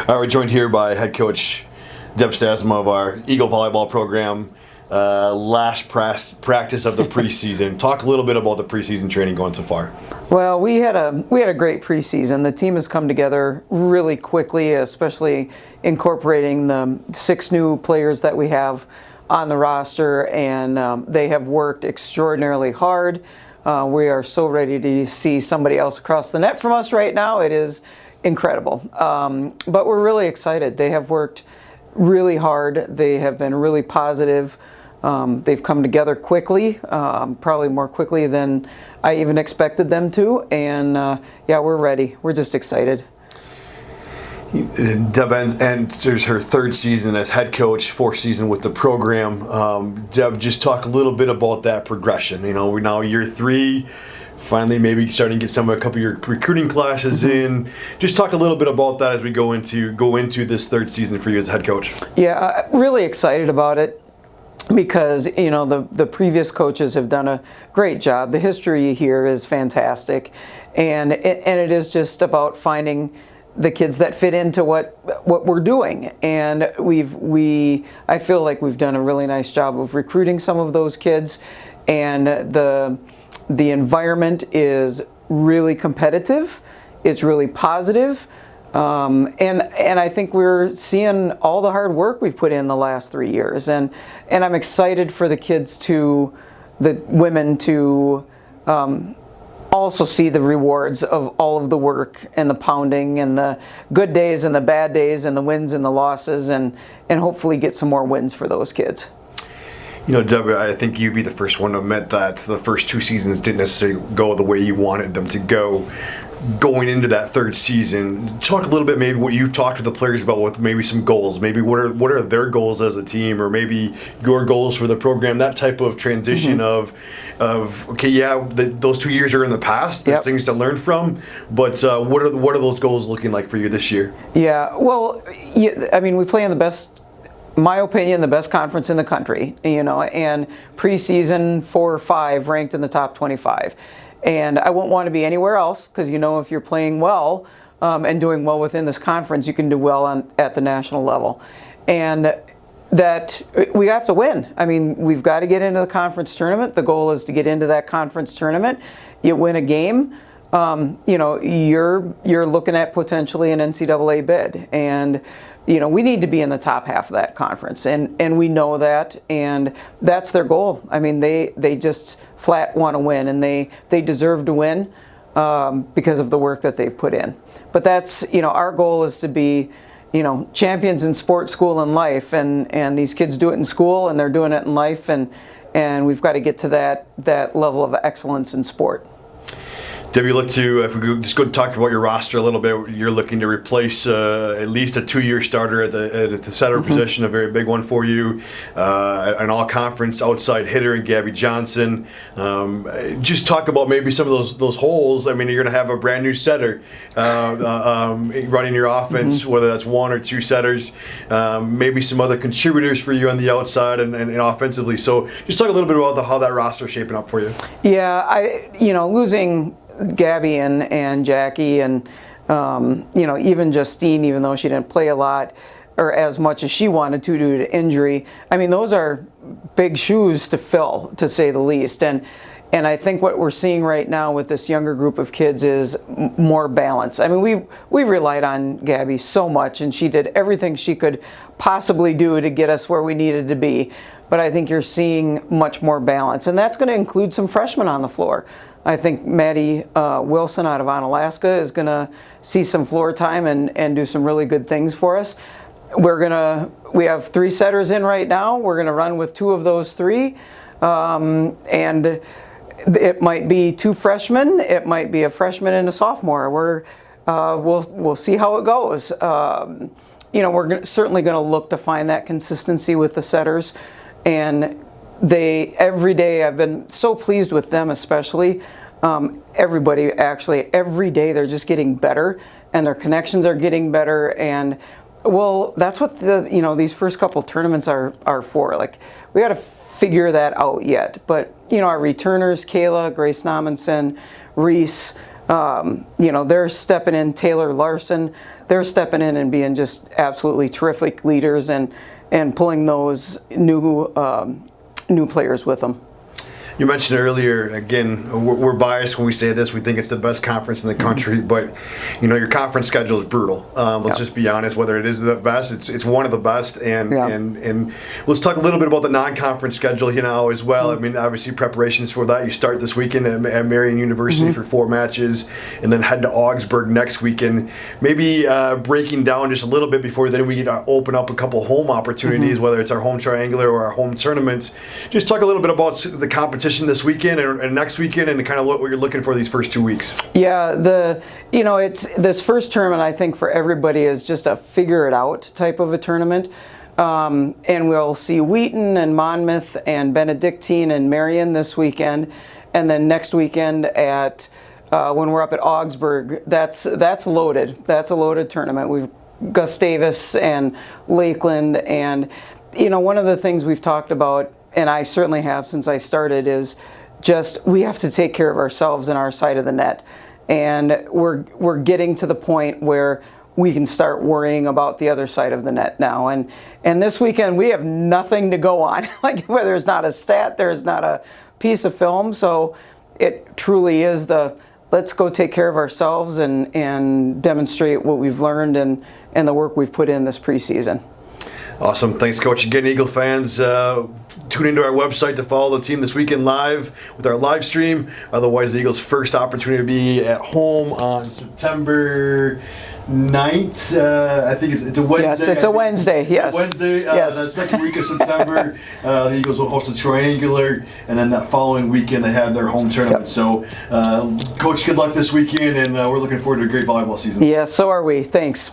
We're joined here by head coach Deb Sazama of our Eagle Volleyball program. Last practice of the preseason. Talk a little bit about the preseason training going so far. Well, we had a great preseason. The team has come together really quickly, especially incorporating the 6 new players that we have on the roster, and they have worked extraordinarily hard. We are so ready to see somebody else across the net from us right now. It is incredible. But we're really excited. They have worked really hard. They have been really positive. They've come together quickly, probably more quickly than I even expected them to. And yeah, we're ready. We're just excited. Deb enters her 3rd season as head coach, 4th season with the program. Deb, just talk a little bit about that progression. You know, we're now year 3. Finally, maybe starting to get a couple of your recruiting classes in. Just talk a little bit about that as we go into this 3rd season for you as a head coach. Yeah, really excited about it because, you know, the previous coaches have done a great job. The history here is fantastic, and it is just about finding the kids that fit into what we're doing. And I feel like we've done a really nice job of recruiting some of those kids, and the environment is really competitive. It's really positive. And I think we're seeing all the hard work we've put in the last 3 years. And I'm excited for the women to also see the rewards of all of the work and the pounding and the good days and the bad days and the wins and the losses, and hopefully get some more wins for those kids. You know, Deb, I think you'd be the first one to admit that the first 2 seasons didn't necessarily go the way you wanted them to go. Going into that 3rd season, talk a little bit maybe what you've talked to the players about with maybe some goals. Maybe what are their goals as a team, or maybe your goals for the program. That type of transition of okay, yeah, those 2 years are in the past. There's things to learn from, but what are those goals looking like for you this year? Yeah, well, I mean, we play in the best, my opinion, the best conference in the country, you know, and preseason 4 or 5 ranked in the top 25. And I won't want to be anywhere else, because, you know, if you're playing well and doing well within this conference, you can do well at the national level. And that we have to win. I mean, we've got to get into the conference tournament. The goal is to get into that conference tournament. You win a game, you know, you're looking at potentially an NCAA bid. And you know, we need to be in the top half of that conference, and we know that, and that's their goal. I mean, they just flat want to win, and they deserve to win because of the work that they've put in. But that's, you know, our goal is to be, you know, champions in sport, school, and life, and these kids do it in school, and they're doing it in life, and we've got to get to that level of excellence in sport. Debbie, look to, if we just go talk about your roster a little bit, you're looking to replace at least a 2-year starter at the setter position, a very big one for you, an all-conference outside hitter in Gabby Johnson. Just talk about maybe some of those holes. I mean, you're going to have a brand new setter running your offense, whether that's 1 or 2 setters, maybe some other contributors for you on the outside and offensively. So just talk a little bit about how that roster is shaping up for you. Yeah, you know, losing Gabby and Jackie and you know, even Justine, even though she didn't play a lot or as much as she wanted to due to injury, I mean, those are big shoes to fill, to say the least. And I think what we're seeing right now with this younger group of kids is more balance. I mean, we relied on Gabby so much, and she did everything she could possibly do to get us where we needed to be. But I think you're seeing much more balance, and that's going to include some freshmen on the floor. I think Maddie Wilson out of Onalaska is going to see some floor time and do some really good things for us. We have 3 setters in right now. We're going to run with 2 of those 3, and it might be 2 freshmen. It might be a freshman and a sophomore. We'll see how it goes. You know, we're certainly going to look to find that consistency with the setters, and every day I've been so pleased with them, especially. Everybody, actually, every day they're just getting better, and their connections are getting better. And well, that's what these first couple tournaments are for. Like, we got to figure that out yet. But you know, our returners, Kayla, Grace Nominson, Reese, you know, they're stepping in. Taylor Larson, they're stepping in and being just absolutely terrific leaders and pulling those new players with them. You mentioned earlier, again, we're biased when we say this. We think it's the best conference in the country, but your conference schedule is brutal. Let's just be honest. Whether it is the best, it's one of the best. And let's talk a little bit about the non-conference schedule, as well. I mean, obviously preparations for that. You start this weekend at Marian University for 4 matches, and then head to Augsburg next weekend. Maybe breaking down just a little bit before then we get to open up a couple home opportunities, whether it's our home triangular or our home tournaments. Just talk a little bit about the competition this weekend and next weekend, and kind of what you're looking for these first 2 weeks. Yeah, it's this first tournament, I think, for everybody is just a figure it out type of a tournament. And we'll see Wheaton and Monmouth and Benedictine and Marion this weekend, and then next weekend when we're up at Augsburg, that's loaded. That's a loaded tournament. We've Gustavus and Lakeland, and one of the things we've talked about, and I certainly have since I started, is just we have to take care of ourselves and our side of the net. And we're getting to the point where we can start worrying about the other side of the net now. And this weekend we have nothing to go on. Like, where there's not a stat, there's not a piece of film. So it truly is let's go take care of ourselves and demonstrate what we've learned and the work we've put in this preseason. Awesome. Thanks, Coach. Again, Eagle fans, tune into our website to follow the team this weekend live with our live stream. Otherwise, the Eagles' first opportunity to be at home on September 9th. I think it's a Wednesday. Yes, it's a Wednesday. Yes. It's a Wednesday. Yes. The second week of September, the Eagles will host a triangular, and then that following weekend they have their home tournament. Yep. So, Coach, good luck this weekend, and we're looking forward to a great volleyball season. Yes, so are we. Thanks.